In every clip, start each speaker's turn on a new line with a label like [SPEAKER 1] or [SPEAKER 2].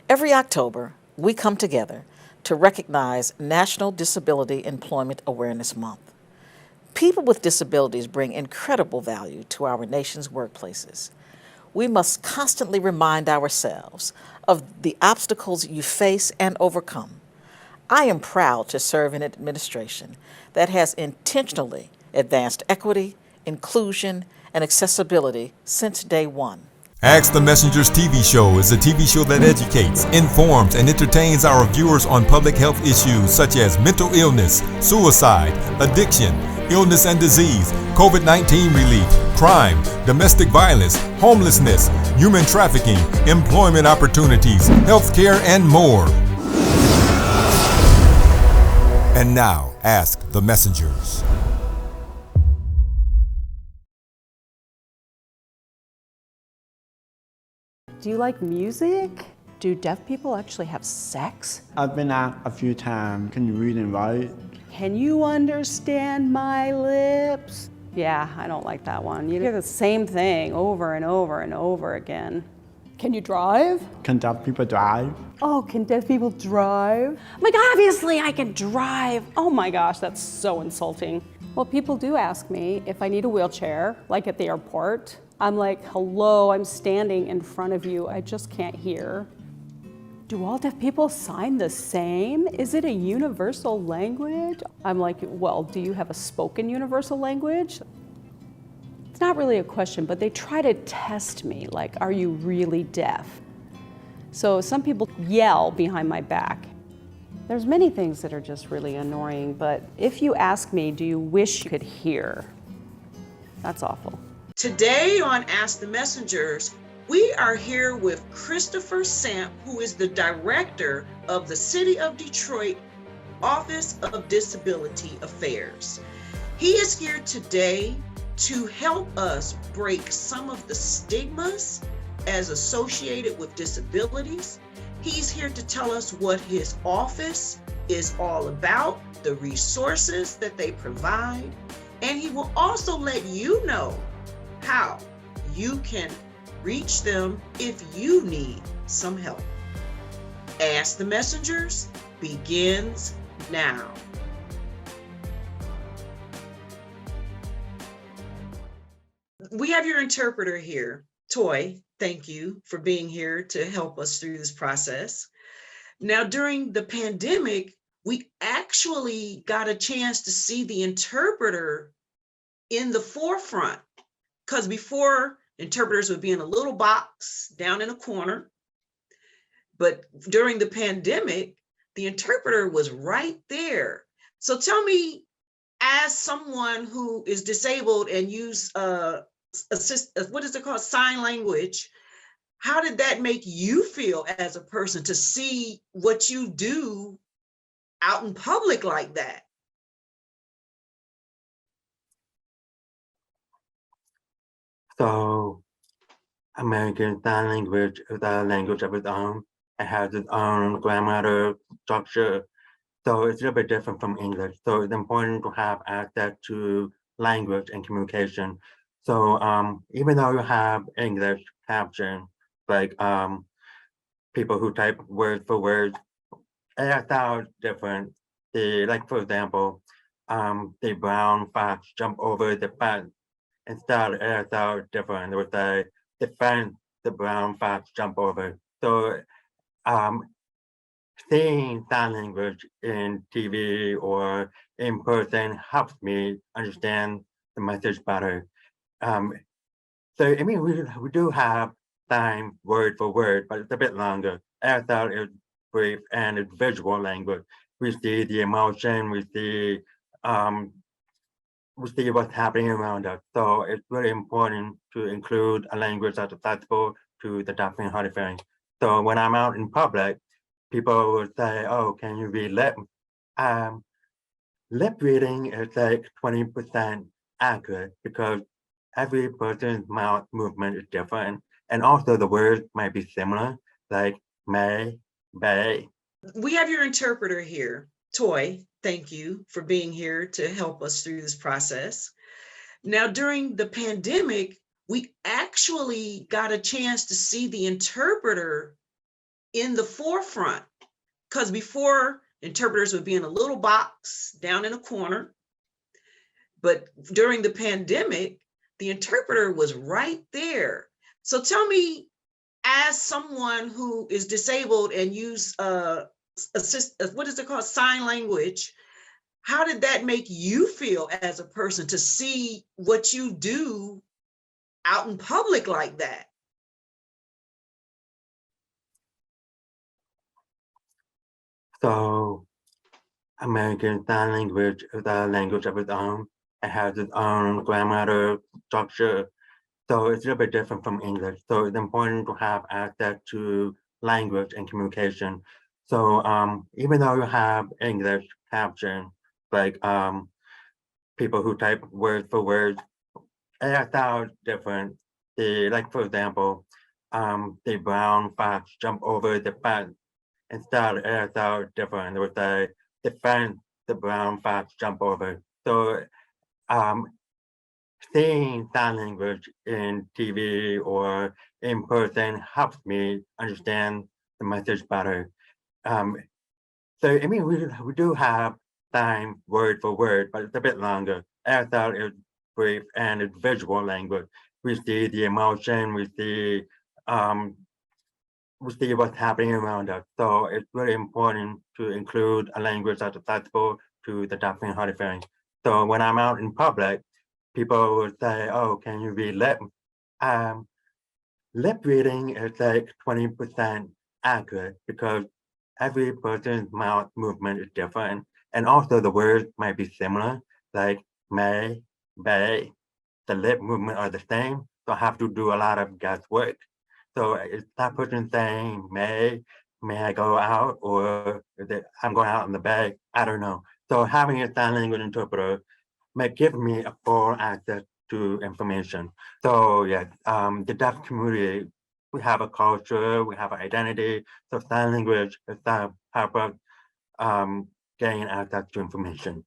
[SPEAKER 1] Every October, we come together to recognize National Disability Employment Awareness Month. People with disabilities bring incredible value to our nation's workplaces. We must constantly remind ourselves of the obstacles you face and overcome. I am proud to serve in an administration that has intentionally advanced equity, inclusion, and accessibility since day one.
[SPEAKER 2] Ask the Messenger's TV show is a TV show that educates, informs, and entertains our viewers on public health issues such as mental illness, suicide, addiction, illness and disease, COVID-19 relief, crime, domestic violence, homelessness, human trafficking, employment opportunities, healthcare, and more. And now, ask the Messengers.
[SPEAKER 3] Do you like music? Do deaf people actually have sex?
[SPEAKER 4] I've been asked a few times, can you read and write?
[SPEAKER 3] Can you understand my lips? Yeah, I don't like that one. You hear the same thing over and over and over again. Can you drive?
[SPEAKER 4] Can deaf people drive?
[SPEAKER 3] Oh, can deaf people drive? I'm like, obviously I can drive. Oh my gosh, that's so insulting. Well, people do ask me if I need a wheelchair, like at the airport. I'm like, hello, I'm standing in front of you. I just can't hear. Do all deaf people sign the same? Is it a universal language? I'm like, well, do you have a spoken universal language? It's not really a question, but they try to test me, like, are you really deaf? So some people yell behind my back. There's many things that are just really annoying, but if you ask me, do you wish you could hear? That's awful.
[SPEAKER 5] Today on Ask the Messengers, we are here with Christopher Samp, who is the director of the City of Detroit Office of Disability Affairs. He is here today to help us break some of the stigmas as associated with disabilities. He's here to tell us what his office is all about, the resources that they provide, and he will also let you know how you can reach them if you need some help. Ask the Messengers begins now. We have your interpreter here. Toy, thank you for being here to help us through this process. Now, during the pandemic, we actually got a chance to see the interpreter in the forefront, because before, interpreters would be in a little box down in a corner. But during the pandemic, the interpreter was right there. So tell me, as someone who is disabled and use what is it called, sign language, how did that make you feel as a person to see what you do out in public like that?
[SPEAKER 6] So American Sign Language is a language of its own. It has its own grammar structure. So it's a little bit different from English. So it's important to have access to language and communication. So even though you have English caption, like people who type word for word, it sounds different. Like for example, the brown fox jump over the fence. Instead, it sounds different. It would say the fence, the brown fox jump over. So seeing sign language in TV or in person helps me understand the message better. So I mean, we do have time word for word, but it's a bit longer. Airsound is brief and it's visual language. We see the emotion, we see what's happening around us. So it's really important to include a language that's accessible to the deaf and hard of hearing. So when I'm out in public, people will say, "Oh, can you read lip?" Lip reading is like 20% accurate because every person's mouth movement is different. And also the words might be similar, like may, bay.
[SPEAKER 5] We have your interpreter here. Toy, thank you for being here to help us through this process. Now, during the pandemic, we actually got a chance to see the interpreter in the forefront, because before interpreters would be in a little box down in a corner. But during the pandemic, the interpreter was right there. So tell me, as someone who is disabled and use what is it called, sign language, how did that make you feel as a person to see what you do out in public like that?
[SPEAKER 6] So American Sign Language is a language of its own. It has its own grammar, structure. So it's a little bit different from English. So it's important to have access to language and communication. So even though you have English caption, like people who type word for word, it sounds different. Like for example, the brown fox jump over the fence. Instead, it sounds different. It would say the fence, the brown fox jump over. So um, seeing sign language in TV or in person helps me understand the message better. Um, so I mean, we do have sign word for word, but it's a bit longer. Airstyle is brief and it's visual language. We see the emotion, um, we see what's happening around us. So it's really important to include a language that's accessible to the deaf and hard of hearing. So when I'm out in public, people would say, "Oh, can you read lip?" Um, Lip reading is like 20% accurate because every person's mouth movement is different. And also the words might be similar, like may, bay, the lip movement are the same. So I have to do a lot of guesswork. So is that person saying may I go out, or is it I'm going out in the bay? I don't know. So having a sign language interpreter may give me a full access to information. So yeah, the deaf community, we have a culture, we have an identity. So sign language is that help us gain access to information.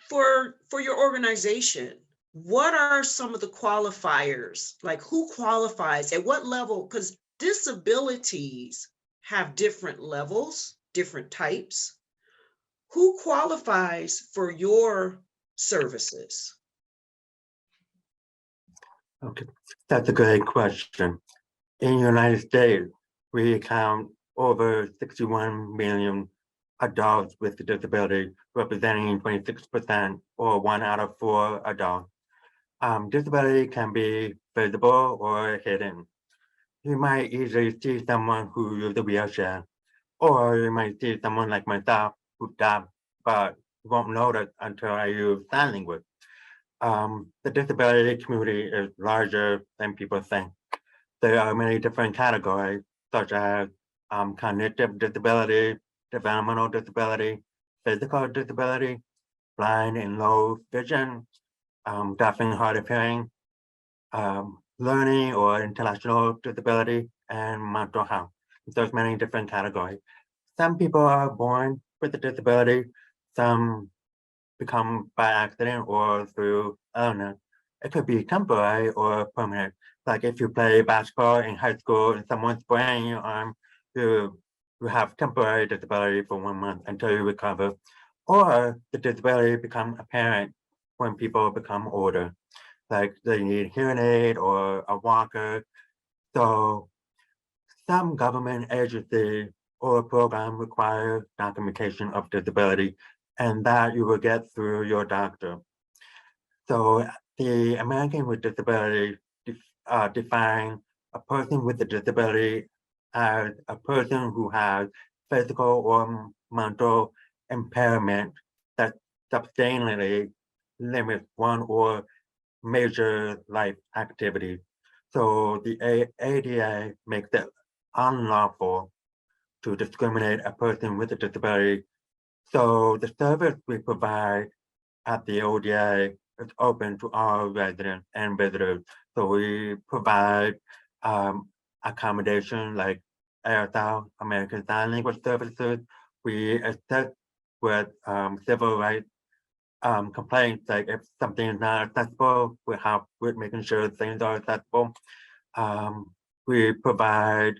[SPEAKER 5] For your organization, what are some of the qualifiers? Like, who qualifies at what level? Because disabilities have different levels, different types. Who qualifies for your services?
[SPEAKER 6] Okay, that's a great question. In the United States, we count over 61 million adults with a disability, representing 26% or 1 out of 4 adults. Disability can be visible or hidden. You might easily see someone who uses a wheelchair, or you might see someone like myself who's deaf, but you won't notice until I use sign language. The disability community is larger than people think. There are many different categories, such as cognitive disability, developmental disability, physical disability, blind and low vision, deaf and hard of hearing, learning or intellectual disability, and mental health. There's many different categories. Some people are born with a disability, some become by accident or through illness. It could be temporary or permanent. Like if you play basketball in high school and someone's spraining your arm, you have temporary disability for 1 month until you recover. Or the disability become apparent when people become older, like they need hearing aid or a walker. So some government agency or program require documentation of disability, and that you will get through your doctor. So the American with Disability define a person with a disability as a person who has physical or mental impairment that substantially limits one or major life activity. So the ADA makes it unlawful to discriminate a person with a disability. So the service we provide at the ODA is open to all residents and visitors. So we provide accommodation like AirSouth, American Sign Language Services. We assist with civil rights complaints, like if something is not accessible, we help with making sure things are accessible. We provide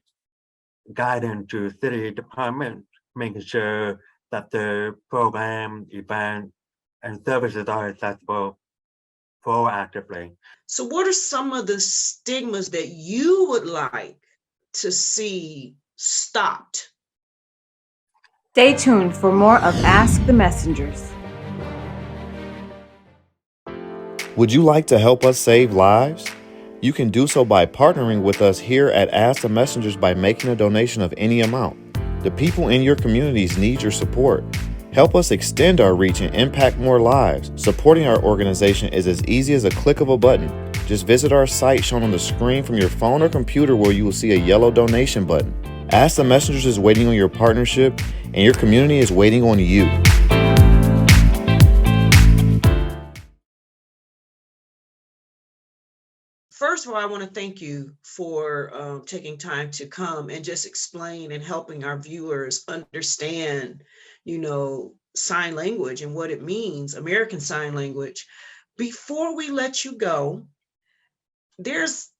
[SPEAKER 6] guidance to city departments, making sure that the program, event, and services are accessible proactively.
[SPEAKER 5] So, what are some of the stigmas that you would like to see stopped?
[SPEAKER 7] Stay tuned for more of Ask the Messengers.
[SPEAKER 8] Would you like to help us save lives? You can do so by partnering with us here at Ask the Messengers by making a donation of any amount. The people in your communities need your support. Help us extend our reach and impact more lives. Supporting our organization is as easy as a click of a button. Just visit our site shown on the screen from your phone or computer where you will see a yellow donation button. Ask the Messengers is waiting on your partnership, and your community is waiting on you.
[SPEAKER 5] First of all, I want to thank you for taking time to come and just explain and helping our viewers understand, sign language and what it means, American Sign Language. Before we let you go, there's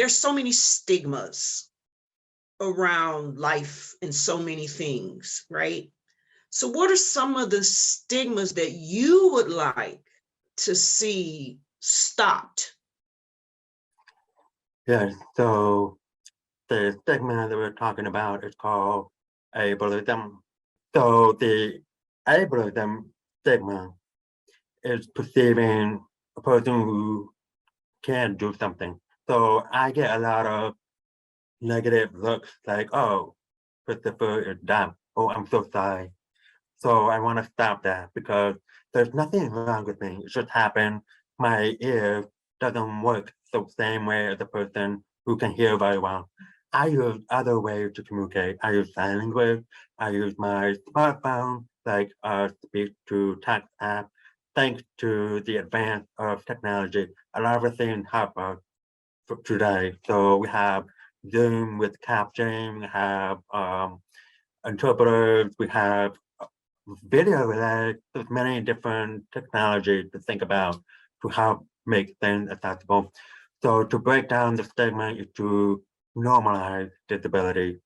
[SPEAKER 5] so many stigmas around life and so many things, right? So what are some of the stigmas that you would like to see stopped?
[SPEAKER 6] Yes, so the stigma that we're talking about is called ableism. So the ableism stigma is perceiving a person who can do something. So I get a lot of negative looks like, oh, Christopher is dumb. Oh, I'm so sorry. So I want to stop that because there's nothing wrong with me. It just happened. My ear doesn't work the same way as a person who can hear very well. I use other ways to communicate. I use sign language. I use my smartphone, like speech to text app. Thanks to the advance of technology, a lot of things help us today. So we have Zoom with captioning, we have interpreters, we have video related. There's many different technologies to think about to help make things accessible. So to break down the stigma is to normalize disability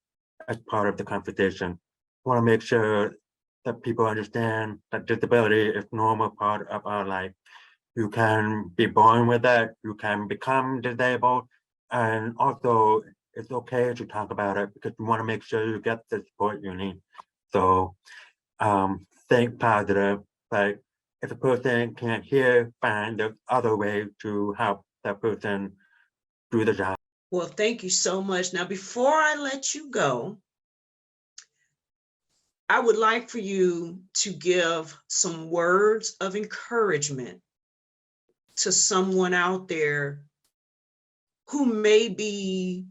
[SPEAKER 6] as part of the conversation. Want to make sure that people understand that disability is a normal part of our life. You can be born with it, you can become disabled, and also it's okay to talk about it because you want to make sure you get the support you need. So think positive, like if a person can't hear, find the other way to help that person do the job.
[SPEAKER 5] Well, thank you so much. Now, before I let you go, I would like for you to give some words of encouragement to someone out there who may be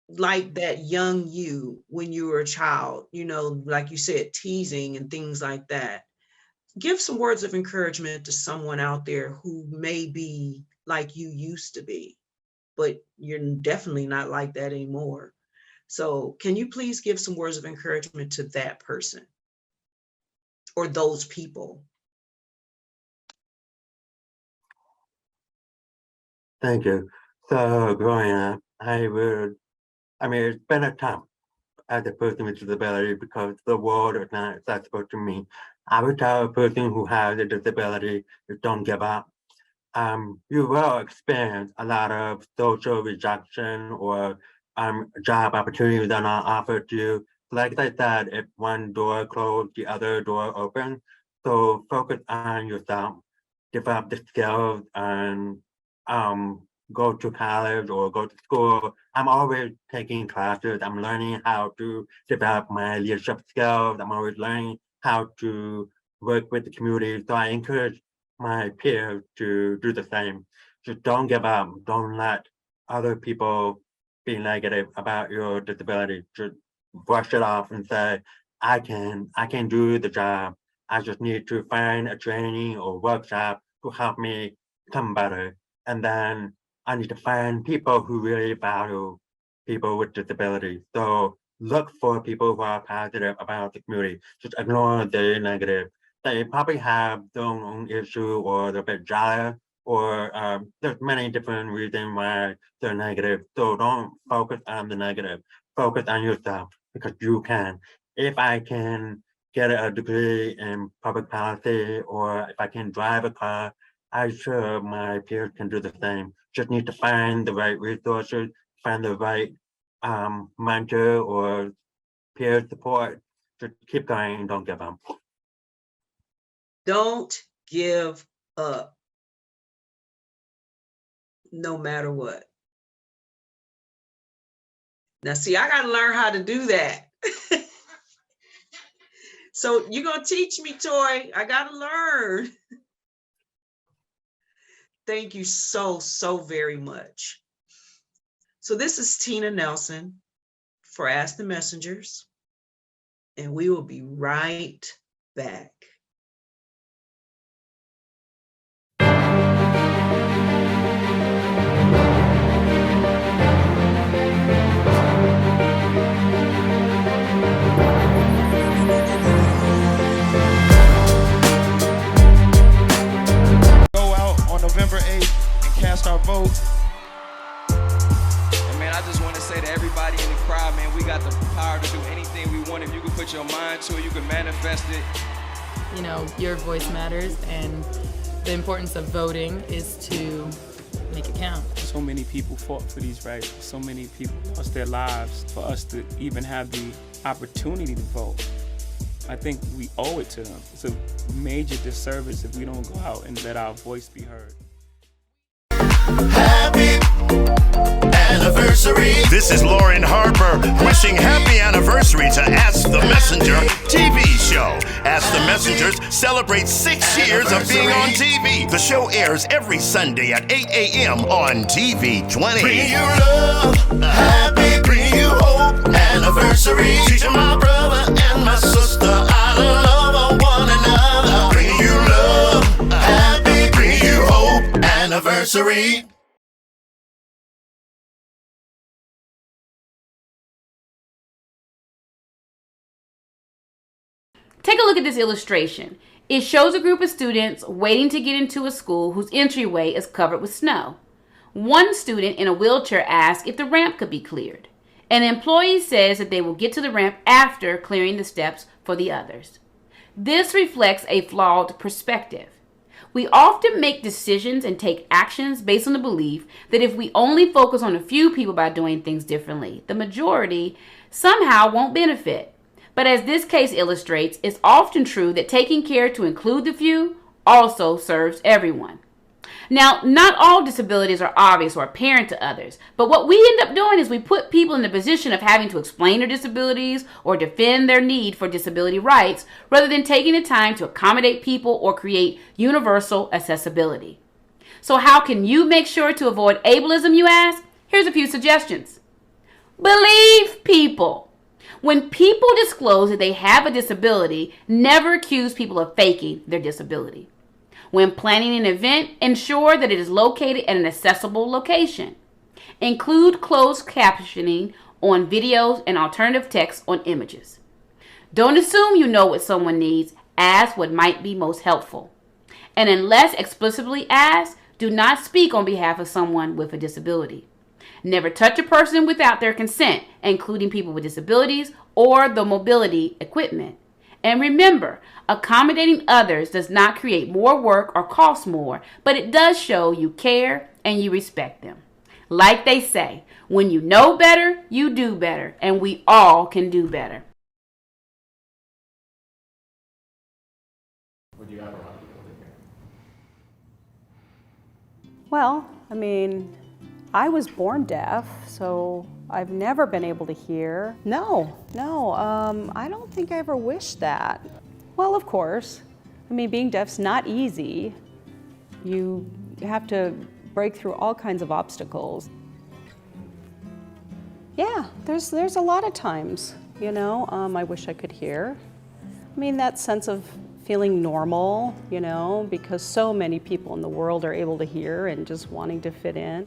[SPEAKER 5] like that young you when you were a child, like you said, teasing and things like that. Give some words of encouragement to someone out there who may be like you used to be, but you're definitely not like that anymore. So can you please give some words of encouragement to that person or those people?
[SPEAKER 6] Thank you. So growing up, it's been a tough as a person with disability because the world is not accessible to me. I would tell a person who has a disability to don't give up. You will experience a lot of social rejection or job opportunities that are not offered to you. Like I said, if one door closed, the other door open. So focus on yourself, develop the skills, and go to college or go to school. I'm always taking classes. I'm learning how to develop my leadership skills. I'm always learning how to work with the community. So I encourage my peers to do the same. Just don't give up. Don't let other people be negative about your disability. Just brush it off and say, I can do the job. I just need to find a training or workshop to help me become better. And then I need to find people who really value people with disabilities. So look for people who are positive about the community. Just ignore the negative. They probably have their own issue or they're a bit jealous or there's many different reasons why they're negative. So don't focus on the negative. focus on yourself because you can. If I can get a degree in public policy or if I can drive a car, I'm sure my peers can do the same. Just need to find the right resources, find the right mentor or peer support. Just keep going and don't give up.
[SPEAKER 5] Don't give up, no matter what. Now, see, I got to learn how to do that. So you're going to teach me, Toy. I got to learn. Thank you so, so very much. So this is Tina Nelson for Ask the Messengers, and we will be right back.
[SPEAKER 9] November 8th and cast our vote. And man, I just want to say to everybody in the crowd, man, we got the power to do anything we want. If you can put your mind to it, you can manifest it.
[SPEAKER 10] You know, your voice matters, and the importance of voting is to make it count.
[SPEAKER 11] So many people fought for these rights. So many people lost their lives for us to even have the opportunity to vote. I think we owe it to them. It's a major disservice if we don't go out and let our voice be heard.
[SPEAKER 12] Happy anniversary. This is Lauren Harper wishing happy anniversary to Ask the Messenger TV show. Ask the Messengers celebrates 6 years of being on TV. The show airs every Sunday at 8 a.m. on TV 20. Bring you love, happy, bring you hope, anniversary. Teaching my brother and my sister I love one another. Bring you love, happy, bring you hope, anniversary.
[SPEAKER 13] Take a look at this illustration. It shows a group of students waiting to get into a school whose entryway is covered with snow. One student in a wheelchair asks if the ramp could be cleared. An employee says that they will get to the ramp after clearing the steps for the others. This reflects a flawed perspective. We often make decisions and take actions based on the belief that if we only focus on a few people by doing things differently, the majority somehow won't benefit. But as this case illustrates, it's often true that taking care to include the few also serves everyone. Now, not all disabilities are obvious or apparent to others, but what we end up doing is we put people in the position of having to explain their disabilities or defend their need for disability rights rather than taking the time to accommodate people or create universal accessibility. So how can you make sure to avoid ableism, you ask? Here's a few suggestions. Believe people. When people disclose that they have a disability, never accuse people of faking their disability. When planning an event, ensure that it is located at an accessible location. Include closed captioning on videos and alternative text on images. Don't assume you know what someone needs. Ask what might be most helpful. And unless explicitly asked, do not speak on behalf of someone with a disability. Never touch a person without their consent, including people with disabilities or the mobility equipment. And remember, accommodating others does not create more work or cost more, but it does show you care and you respect them. Like they say, when you know better, you do better, and we all can do better.
[SPEAKER 14] Would you ever want to be able to hear?
[SPEAKER 3] Well, I mean, I was born deaf, so I've never been able to hear. No, I don't think I ever wished that. Well, of course. I mean, being deaf's not easy. You have to break through all kinds of obstacles. Yeah, there's a lot of times, you know, I wish I could hear. I mean, that sense of feeling normal, you know, because so many people in the world are able to hear and just wanting to fit in.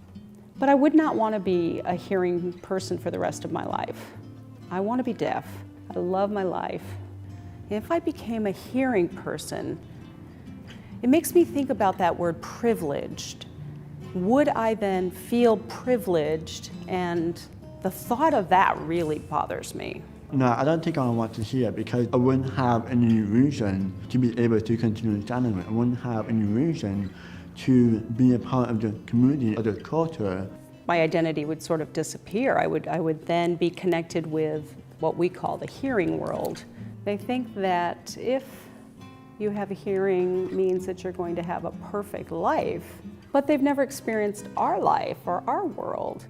[SPEAKER 3] But I would not want to be a hearing person for the rest of my life. I want to be deaf. I love my life. If I became a hearing person, it makes me think about that word privileged. Would I then feel privileged and The thought of that really bothers me.
[SPEAKER 4] No, I don't think I want to hear it because I wouldn't have any reason to be able to continue studying. I wouldn't have any reason to be a part of the community or the culture.
[SPEAKER 3] My identity would sort of disappear. I would then be connected with what we call the hearing world. They think that if you have a hearing means that you're going to have a perfect life, but they've never experienced our life or our world.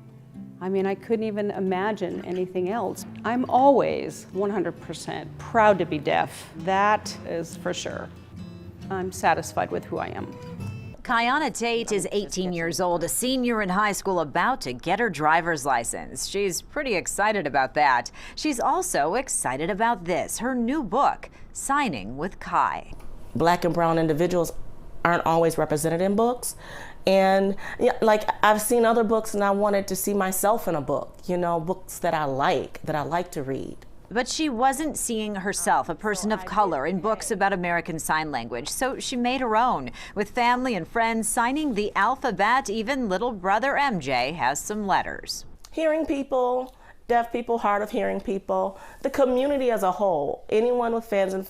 [SPEAKER 3] I mean, I couldn't even imagine anything else. I'm always 100% proud to be deaf. That is for sure. I'm satisfied with who I am.
[SPEAKER 14] Kiana Tate is 18 years old, a senior in high school about to get her driver's license. She's pretty excited about that. She's also excited about this, her new book, Signing with Kai.
[SPEAKER 15] Black and brown individuals aren't always represented in books. And like I've seen other books and I wanted to see myself in a book, you know, books that I like to read.
[SPEAKER 14] But she wasn't seeing herself, a person of color, in books about American Sign Language, so she made her own. With family and friends signing the alphabet, even little brother MJ has some letters.
[SPEAKER 15] Hearing people, deaf people, hard of hearing people, the community as a whole, anyone with friends and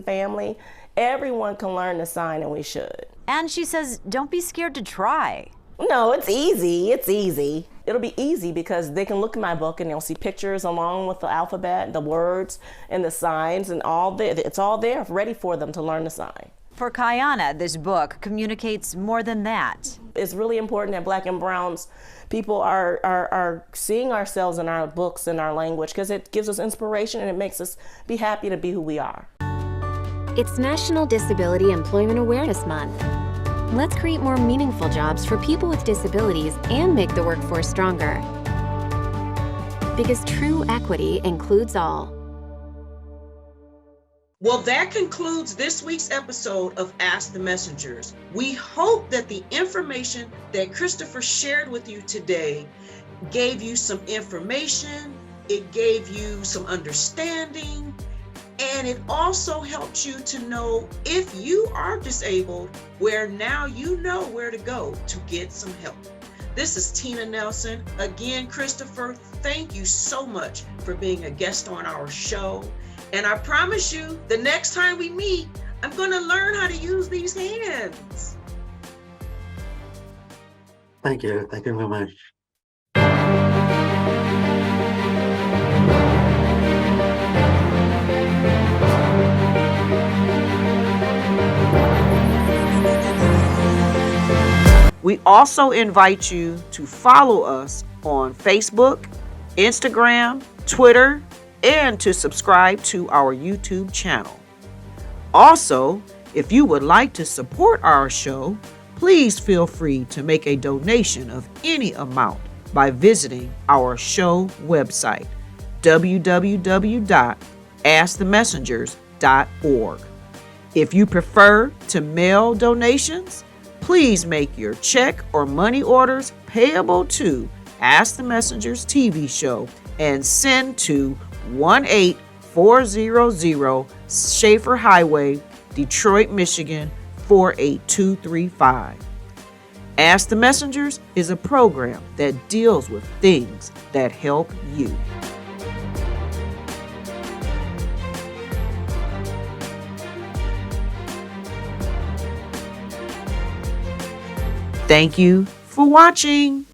[SPEAKER 15] family, everyone can learn to sign and we should.
[SPEAKER 14] And she says, don't be scared to try.
[SPEAKER 15] No, it's easy. It's easy. It'll be easy because they can look at my book and they'll see pictures along with the alphabet, the words, and the signs, and all there. It's all there, ready for them to learn to sign.
[SPEAKER 14] For Kiana, this book communicates more than that.
[SPEAKER 15] It's really important that Black and Browns people are seeing ourselves in our books and our language because it gives us inspiration and it makes us be happy to be who we are.
[SPEAKER 16] It's National Disability Employment Awareness Month. Let's create more meaningful jobs for people with disabilities and make the workforce stronger. Because true equity includes all.
[SPEAKER 5] Well, that concludes this week's episode of Ask the Messengers. We hope that the information that Christopher shared with you today gave you some information, it gave you some understanding, and it also helps you to know if you are disabled, where now you know where to go to get some help. This is Tina Nelson. Again, Christopher, thank you so much for being a guest on our show. And I promise you, the next time we meet, I'm going to learn how to use these hands.
[SPEAKER 6] Thank you. Thank you very much.
[SPEAKER 5] We also invite you to follow us on Facebook, Instagram, Twitter, and to subscribe to our YouTube channel. Also, if you would like to support our show, please feel free to make a donation of any amount by visiting our show website, www.askthemessengers.org. If you prefer to mail donations, please make your check or money orders payable to Ask the Messengers TV show and send to 18400 Schaefer Highway, Detroit, Michigan 48235. Ask the Messengers is a program that deals with things that help you. Thank you for watching.